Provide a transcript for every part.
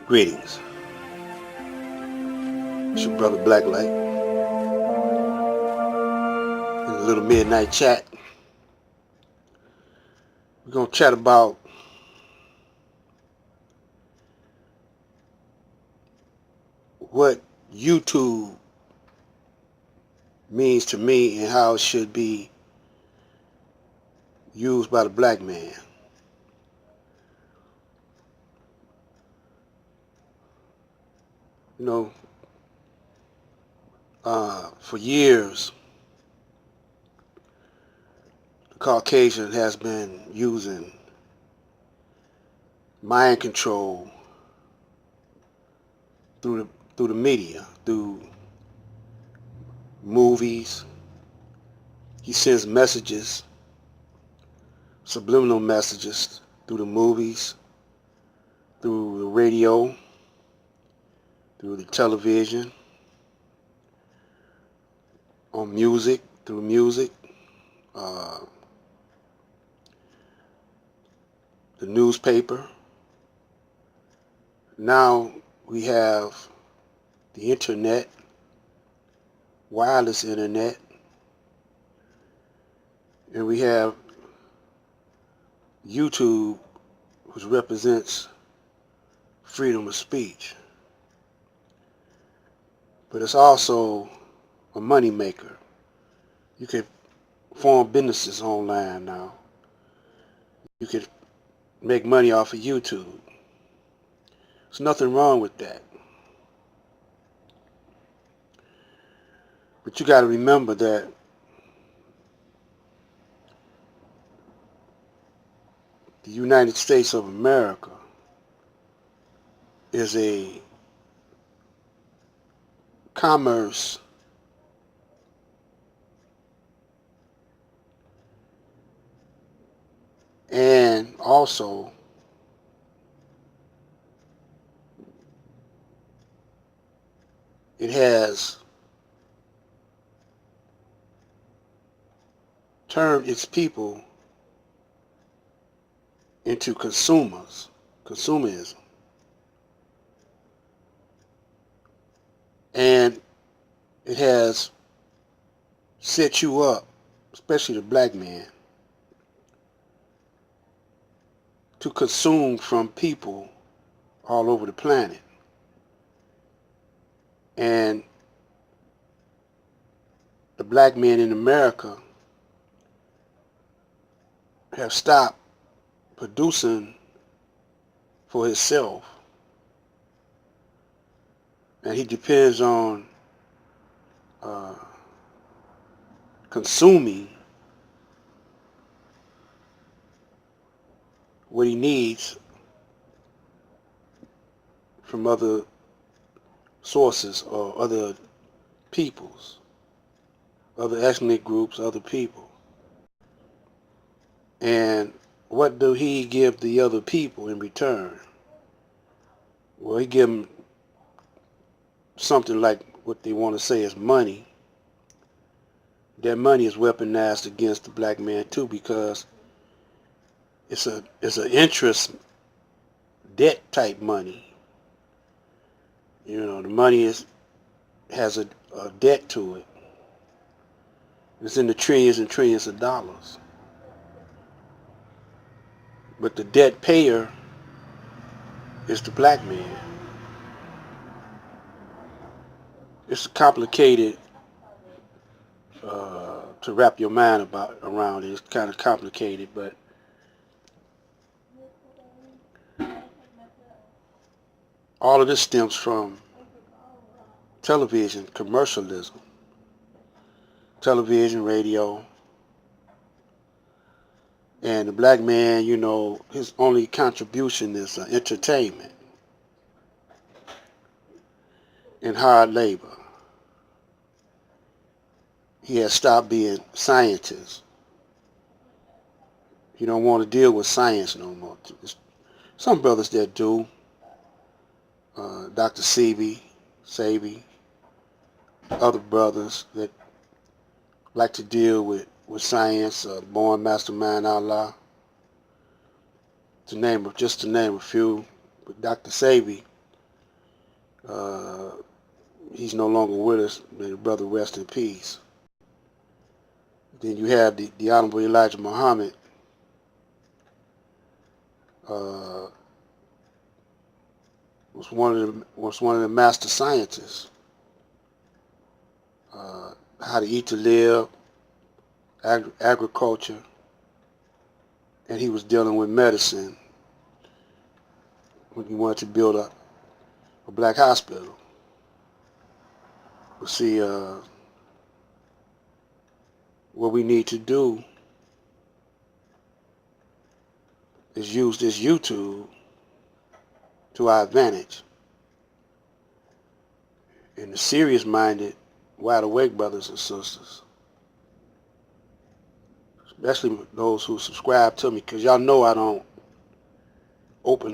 Greetings. It's your brother Blacklight in the little midnight chat. We're going to chat about what YouTube means to me and how it should be used by the black man. You know, for years, the Caucasian has been using mind control through the media, through movies. He sends messages, subliminal messages, through the movies, through the radio, through the television, on music, through music, the newspaper. Now we have the internet, wireless internet, and we have YouTube, which represents freedom of speech. But it's also a money maker. You can form businesses online now. You can make money off of YouTube. There's nothing wrong with that. But you got to remember that the United States of America is a commerce and also it has turned its people into consumerism. And it has set you up, especially the black man, to consume from people all over the planet. And the black men in America have stopped producing for himself. And he depends on consuming what he needs from other sources or other peoples, other ethnic groups, other people. And what do he give the other people in return? Well, he give them something like what they want to say is money. That money is weaponized against the black man too, because it's an interest debt type money. You know, the money has a debt to it. It's in the trillions and trillions of dollars. But the debt payer is the black man. It's complicated to wrap your mind around it. It's kind of complicated, but all of this stems from television, commercialism, television, radio, and the black man, you know, his only contribution is entertainment and hard labor. He has stopped being scientist. He don't want to deal with science no more. Some brothers that do, Dr. Sabi, other brothers that like to deal with science, Born Mastermind Allah, just to name a few. But Dr. Sabi Uh, he's no longer with us. May the brother rest in peace. Then you have the Honorable Elijah Muhammad, uh, was one of the master scientists. How to eat to live, agriculture, and he was dealing with medicine when he wanted to build a black hospital. But see, what we need to do is use this YouTube to our advantage. And the serious-minded, wide-awake brothers and sisters, especially those who subscribe to me, because y'all know I don't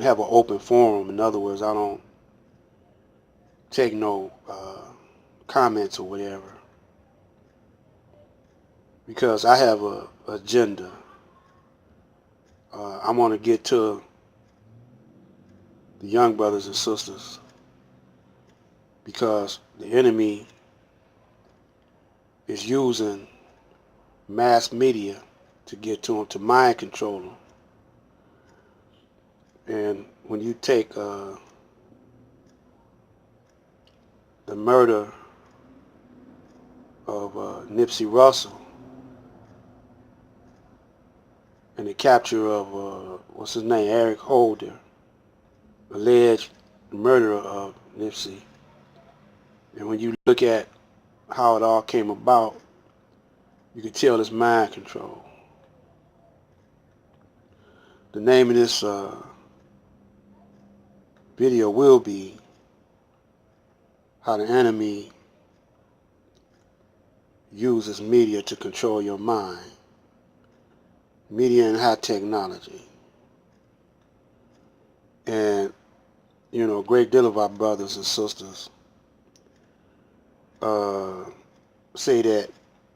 have an open forum. In other words, I don't take no comments or whatever, because I have a agenda. I want to get to the young brothers and sisters, because the enemy is using mass media to get to them, to mind control them. And when you take the murder of Nipsey Russell and the capture of what's his name, Eric Holder, alleged murderer of Nipsey, and when you look at how it all came about, you can tell it's mind control. The name of this video will be how the enemy uses media to control your mind. Media and high technology. And, you know, a great deal of our brothers and sisters say that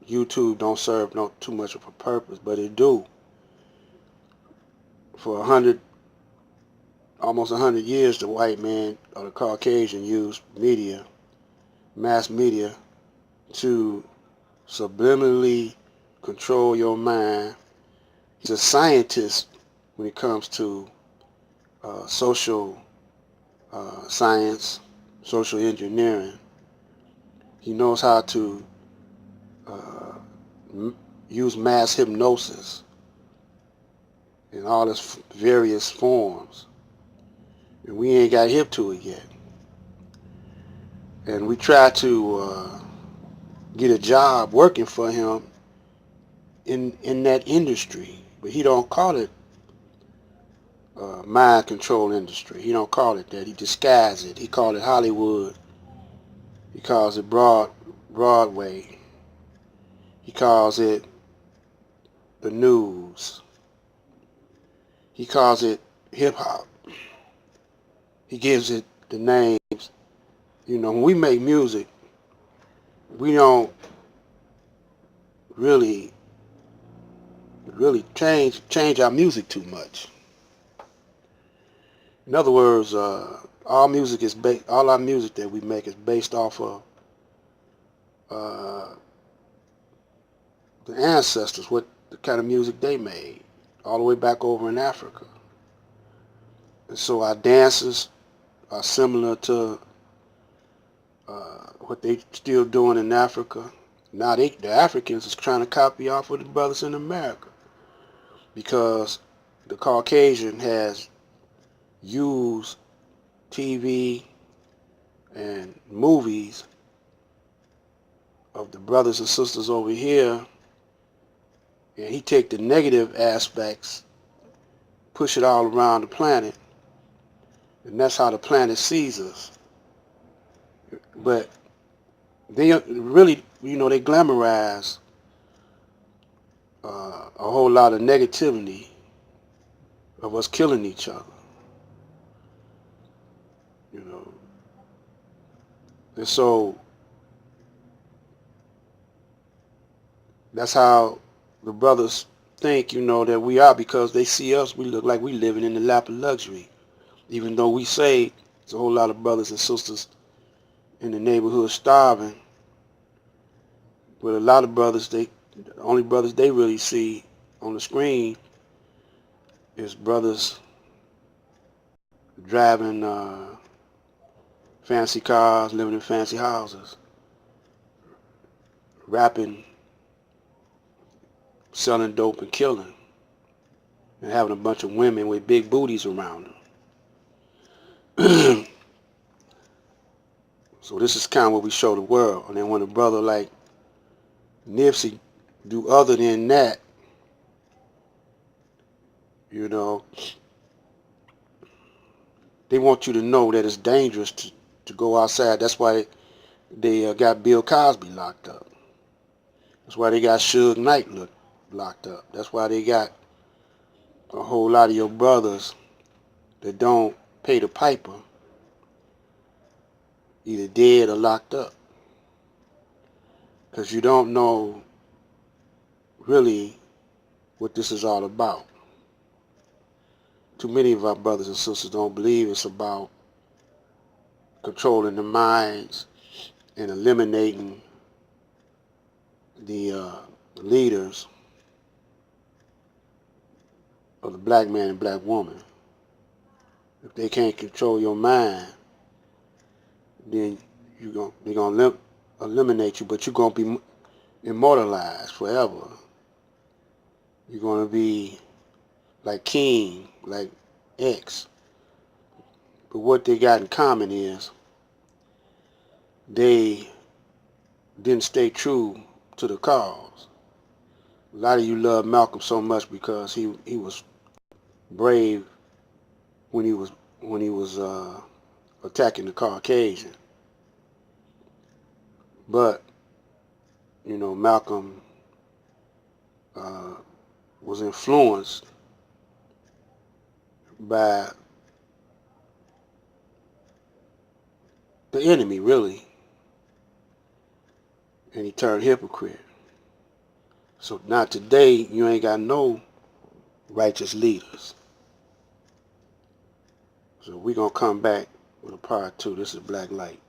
YouTube don't serve too much of a purpose, but it do. For almost 100 years, the white man or the Caucasian used media, mass media, to subliminally control your mind. He's a scientist when it comes to social science, social engineering. He knows how to use mass hypnosis in all its various forms. And we ain't got hip to it yet. And we try to get a job working for him in that industry, but he don't call it mind control industry. He don't call it that. He disguises it. He calls it Hollywood. He calls it Broadway. He calls it the news. He calls it hip hop. He gives it the names. You know, when we make music, we don't really change our music too much. In other words, all our music that we make is based off of the ancestors, what the kind of music they made, all the way back over in Africa. And so our dances are similar to what they still doing in Africa. Now the Africans is trying to copy off of the brothers in America, because the Caucasian has used TV and movies of the brothers and sisters over here, and he take the negative aspects, push it all around the planet, and that's how the planet sees us. But they really, you know, they glamorize a whole lot of negativity of us killing each other, you know. And so that's how the brothers think, you know, that we are, because they see us, we look like we living in the lap of luxury, even though we say there's a whole lot of brothers and sisters in the neighborhood starving. But a lot of brothers, the only brothers they really see on the screen is brothers driving fancy cars, living in fancy houses, rapping, selling dope and killing, and having a bunch of women with big booties around them. So this is kind of what we show the world. And then when a brother like Nipsey do other than that, you know, they want you to know that it's dangerous to go outside. That's why they got Bill Cosby locked up. That's why they got Suge Knight locked up. That's why they got a whole lot of your brothers that don't pay the piper either dead or locked up. Because you don't know really what this is all about. Too many of our brothers and sisters don't believe it's about controlling the minds and eliminating the leaders of the black man and black woman. If they can't control your mind, then they're gonna eliminate you, but you're gonna be immortalized forever. You're gonna be like King, like X. But what they got in common is they didn't stay true to the cause. A lot of you love Malcolm so much because he was brave when he was attacking the Caucasian. But you know, Malcolm was influenced by the enemy, really, and he turned hypocrite. So now today, you ain't got no righteous leaders. So we're going to come back with a part 2. This is Black Light.